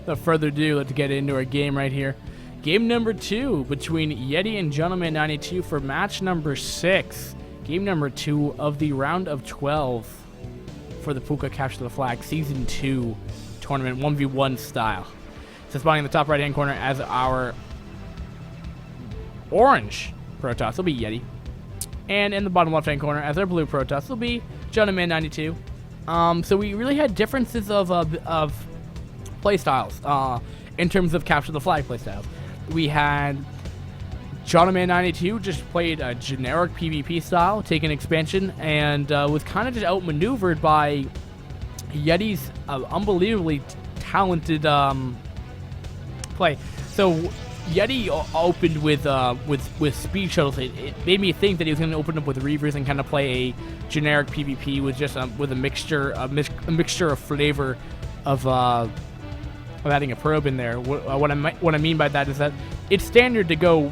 without further ado, let's get into our game right here. Game number 2 between Yeti and Jonoman92 for match number 6. Game number 2 of the round of 12 for the Puka Capture the Flag Season 2 tournament 1v1 style. So spawning in the top right-hand corner as our orange Protoss will be Yeti. And in the bottom left-hand corner as our blue Protoss will be Jonoman92. So we really had differences of playstyles in terms of Capture the Flag playstyles. We had Jonoman92 just played a generic PvP style, taking expansion, and was kind of just outmaneuvered by Yeti's unbelievably talented play. So Yeti opened with speed shuttles. It made me think that he was going to open up with Reavers and kind of play a generic PvP with just with a mixture of flavor of adding a probe in there. What I mean by that is that it's standard to go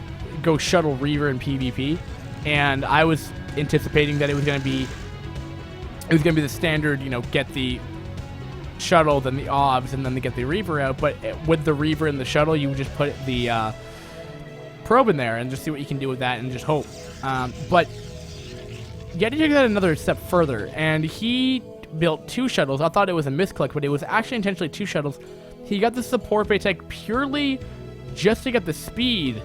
shuttle Reaver in PvP, and I was anticipating that it was going to be the standard, get the shuttle, then the OBS, and then to get the Reaver out. But with the Reaver and the shuttle, you would just put the probe in there and just see what you can do with that and just hope. But Yeti took that another step further, and he built 2 shuttles. I thought it was a misclick, but it was actually intentionally 2 shuttles. He got the support base tech purely just to get the speed.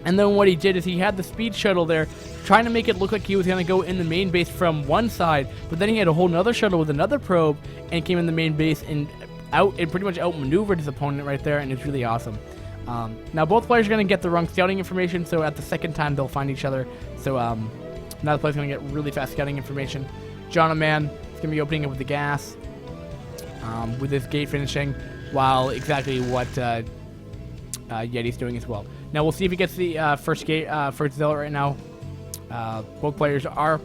And then what he did is he had the speed shuttle there, trying to make it look like he was going to go in the main base from one side, but then he had a whole nother shuttle with another probe and came in the main base and pretty much outmaneuvered his opponent right there, and it's really awesome. Now both players are going to get the wrong scouting information, so at the second time they'll find each other. So now the player's going to get really fast scouting information. Jonoman is going to be opening it with the gas, with his gate finishing, while exactly what Yeti's doing as well. Now we'll see if he gets the first gate, first zealot right now. Both players are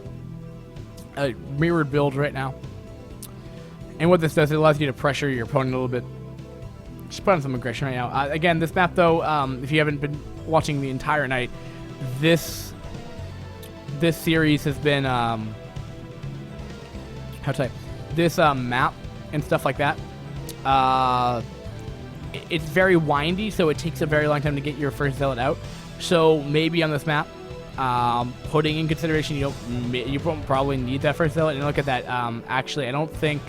a mirrored build right now. And what this does, it allows you to pressure your opponent a little bit. Just put on some aggression right now. Again, this map though, if you haven't been watching the entire night, this series has been, this map and stuff like that, it's very windy, so it takes a very long time to get your first zealot out. So maybe on this map, putting in consideration you won't probably need that first zealot. And look at that. Actually, I don't think.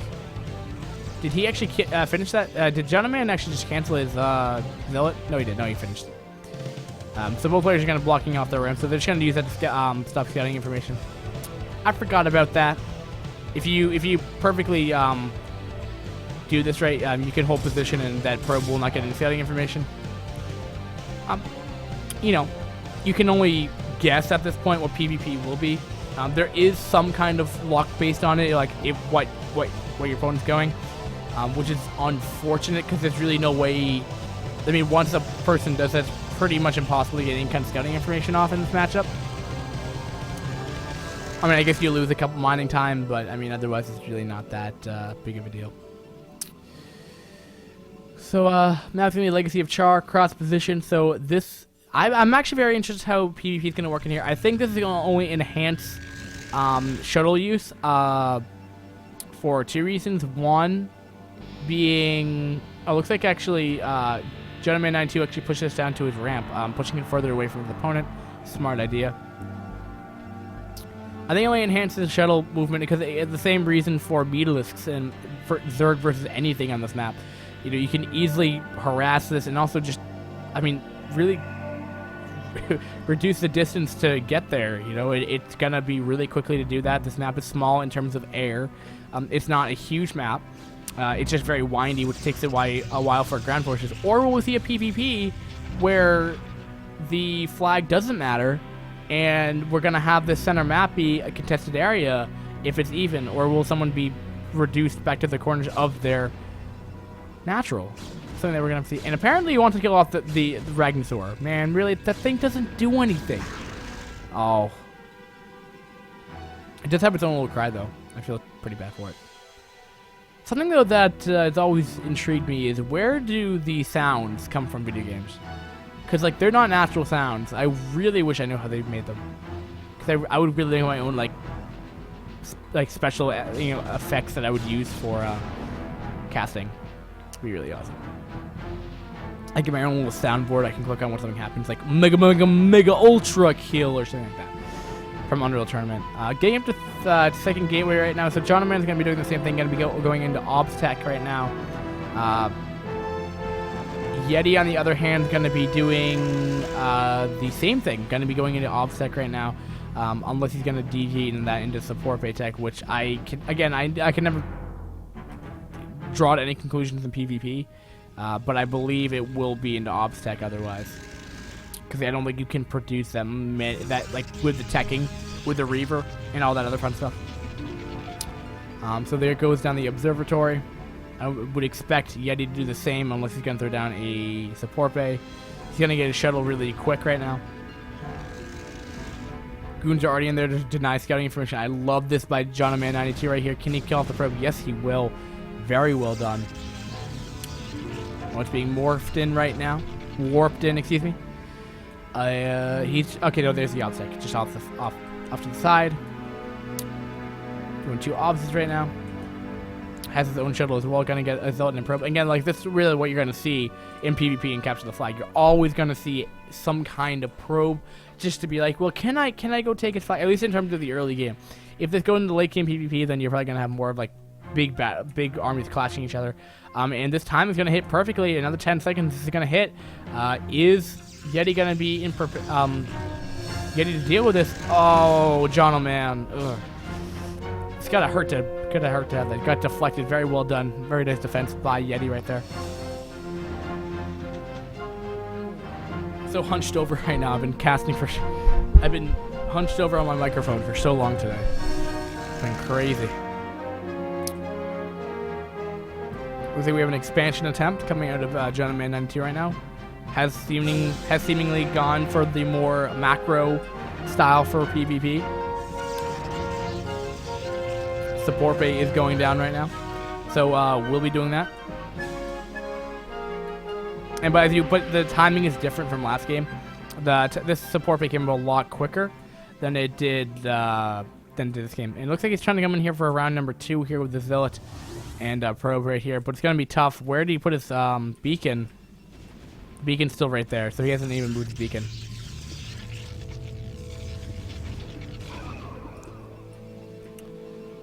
Did he actually finish that? Did Jonoman actually just cancel his zealot? No, he did. No, he finished it. So both players are kind of blocking off their rim, so they're just going to use that to stop scouting information. I forgot about that. If you perfectly do this right, you can hold position and that probe will not get any scouting information. You can only guess at this point what PvP will be. There is some kind of luck based on it, like if what your opponent's going, which is unfortunate because there's really no way. I mean, once a person does that, it's pretty much impossible to get any kind of scouting information off in this matchup. I mean, I guess you lose a couple mining time, but I mean, otherwise it's really not that big of a deal. So now it's going to be Legacy of Char, cross position. So this, I'm actually very interested how PvP is going to work in here. I think this is going to only enhance shuttle use for 2 reasons. One being, it looks like actually Jonoman92 actually pushed this down to his ramp, pushing it further away from his opponent. Smart idea. I think it only enhances shuttle movement because it's the same reason for Metalisks and for Zerg versus anything on this map. You can easily harass this and also just, I mean, really reduce the distance to get there. It's going to be really quickly to do that. This map is small in terms of air. It's not a huge map. It's just very windy, which takes a while for ground forces. Or will we see a PvP where the flag doesn't matter and we're going to have the center map be a contested area if it's even? Or will someone be reduced back to the corners of their natural? Something that we're going to see. And apparently you want to kill off the Ragnasaur. Man, really? That thing doesn't do anything. Oh. It does have its own little cry, though. I feel pretty bad for it. Something, though, that has always intrigued me is where do the sounds come from video games? Because, like, they're not natural sounds. I really wish I knew how they made them. Because I would really make my own, like special, effects that I would use for casting. It'd be really awesome. I get my own little soundboard. I can click on when something happens, like mega ultra kill or something like that from Unreal Tournament. Getting up to second gateway right now. So Jonoman's gonna be doing the same thing. Gonna be going into Obstac right now. Yeti, on the other hand, is gonna be doing the same thing. Gonna be going into Obstac right now, unless he's gonna DG into support Baytech, which I can never draw any conclusions in PvP. But I believe it will be into Obstac otherwise, because I don't think you can produce them that like with the teching, with the Reaver and all that other fun stuff. So there goes down the observatory. I would expect Yeti to do the same unless he's gonna throw down a support bay. He's gonna get a shuttle really quick right now. Goons are already in there to deny scouting information. I love this by Jonoman92 right here. Can he kill off the probe? Yes, he will. Very well done. What's being morphed in right now? Warped in, excuse me. He's okay. No, there's the Obstac, just off to the side. Doing two obstacles right now. Has his own shuttle as well. Gonna get a Zealot and probe. Again, like this is really what you're gonna see in PvP and Capture the Flag. You're always gonna see some kind of probe, just to be like, well, can I go take his flag? At least in terms of the early game. If this goes into late game PvP, then you're probably gonna have more of like big armies clashing each other. And this time is going to hit perfectly. Another 10 seconds is going to hit. Is Yeti going to be in Yeti to deal with this? Oh, Jonoman. Ugh. It's got to hurt to have that. Got deflected. Very well done. Very nice defense by Yeti right there. So hunched over right now. I've been hunched over on my microphone for so long today. It's been crazy. Looks like we have an expansion attempt coming out of Jonoman92 right now. Has seemingly gone for the more macro style for PvP. Support bay is going down right now, so we'll be doing that. And but the timing is different from last game. This support bay came a lot quicker than it did this game. And it looks like he's trying to come in here for a round number 2 here with the Zealot and probe right here, but it's gonna be tough. Where did he put his beacon? Beacon's still right there, so he hasn't even moved his beacon.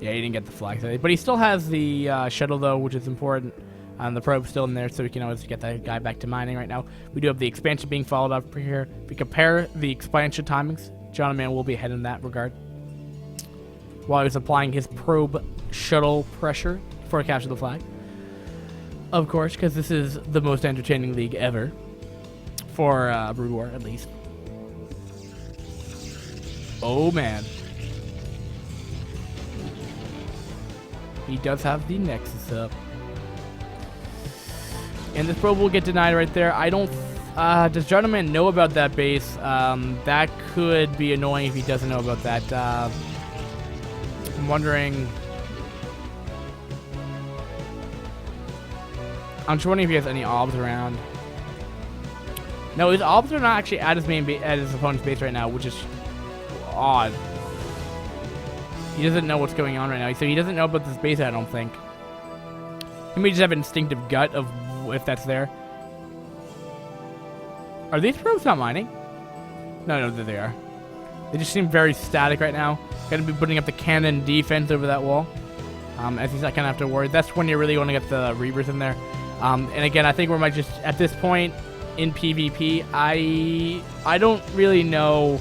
Yeah, he didn't get the flag today, but he still has the shuttle though, which is important. The probe's still in there, so we can always get that guy back to mining right now. We do have the expansion being followed up here. We compare the expansion timings. Jonoman will be ahead in that regard, while he's applying his probe shuttle pressure for Capture the Flag. Of course, because this is the most entertaining league ever. For Brood War, at least. Oh, man. He does have the Nexus up. And this probe will get denied right there. I don't... does Jonoman know about that base? That could be annoying if he doesn't know about that. I'm wondering... I'm just wondering if he has any obs around. No, his obs are not actually at his opponent's base right now, which is odd. He doesn't know what's going on right now, so he doesn't know about this base, I don't think. He may just have an instinctive gut of if that's there. Are these probes not mining? No, there they are. They just seem very static right now. Gonna be putting up the cannon defense over that wall. As he's not gonna have to worry. That's when you really want to get the Reavers in there. And again, I think we might just, at this point in PvP, I don't really know,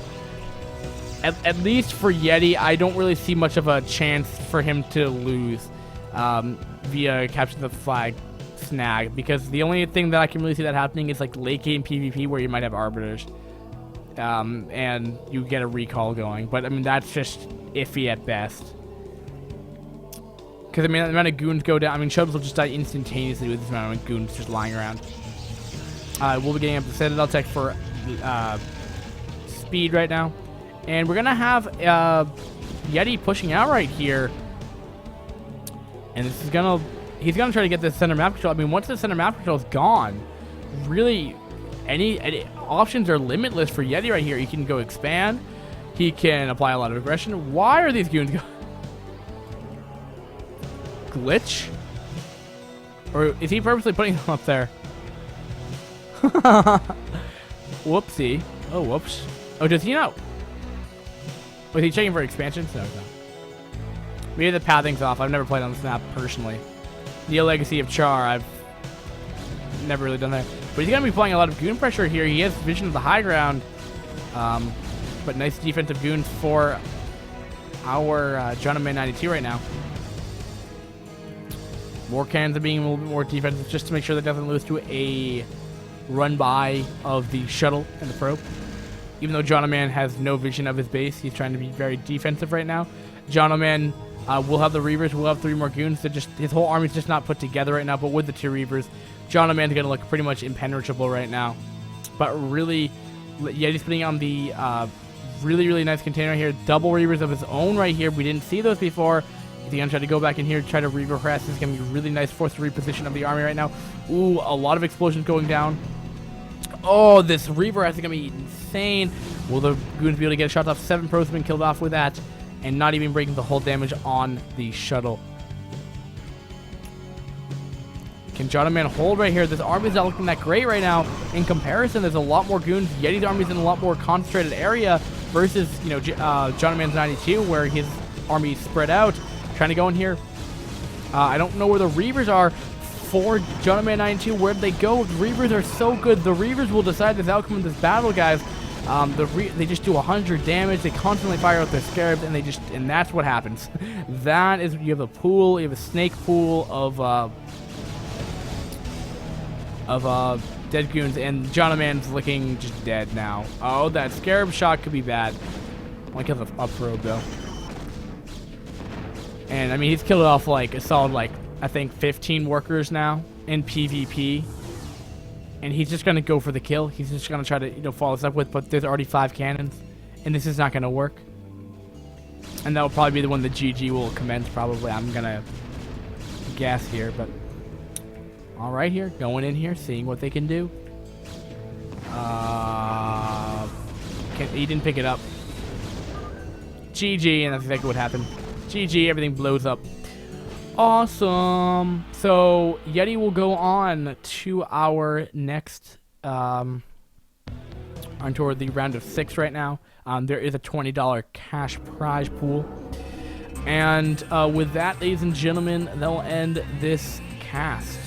at least for Yeti, I don't really see much of a chance for him to lose via Capture the Flag snag, because the only thing that I can really see that happening is like late game PvP where you might have Arbiters and you get a recall going, but I mean that's just iffy at best. Because, I mean, the amount of goons go down. I mean, shuttles will just die instantaneously with this amount of goons just lying around. We'll be getting up the Citadel tech for speed right now. And we're going to have Yeti pushing out right here. And this is going to... He's going to try to get this center map control. I mean, once the center map control is gone, really, any options are limitless for Yeti right here. He can go expand. He can apply a lot of aggression. Why are these goons going... Glitch? Or is he purposely putting them up there? Whoopsie. Oh, whoops. Oh, does he not? Was he checking for expansions? No, he's not. Maybe the pathing's off. I've never played on this map personally. The Legacy of Char, I've never really done that. But he's going to be playing a lot of goon pressure here. He has vision of the high ground. But nice defensive goons for our Jonoman92 right now. More cannons are being a little bit more defensive just to make sure that doesn't lose to a run by of the shuttle and the probe. Even though Jonoman has no vision of his base, he's trying to be very defensive right now. Jonoman will have the Reavers, will have 3 more goons. That just his whole army's just not put together right now, but with the 2 Reavers, Jonoman's going to look pretty much impenetrable right now. But really, Yeti's putting on the really, really nice container here. Double Reavers of his own right here. We didn't see those before. He's going to try to go back in here, try to Reaver harass. This is going to be really nice forced reposition of the army right now. Ooh, a lot of explosions going down. Oh, this Reaver is going to be insane. Will the goons be able to get shots off? 7 pros have been killed off with that, and not even breaking the whole damage on the shuttle. Can Jonoman hold right here? This army's not looking that great right now. In comparison, there's a lot more goons. Yeti's army's in a lot more concentrated area versus, you know, Jonoman's 92, where his army's spread out. Trying to go in here. I don't know where the Reavers are for Jonoman92. Where did they go? The Reavers are so good. The Reavers will decide this outcome of this battle, guys. They just do 100 damage. They constantly fire out their scarabs, and that's what happens. That is, you have a pool, you have a snake pool of dead goons, and Jonoman's looking just dead now. Oh, that scarab shot could be bad. I like the up probe though. And I mean, he's killed off like a solid, like, I think 15 workers now in PvP. And he's just going to go for the kill. He's just going to try to, you know, follow this up with, but there's already 5 cannons. And this is not going to work. And that will probably be the one that GG will commence, probably. I'm going to guess here, but... Alright here, going in here, seeing what they can do. He didn't pick it up. GG, and that's exactly what happened. GG, everything blows up. Awesome. So Yeti will go on to our next on toward the round of 6 right now. There is a $20 cash prize pool. And with that, ladies and gentlemen, that will end this cast.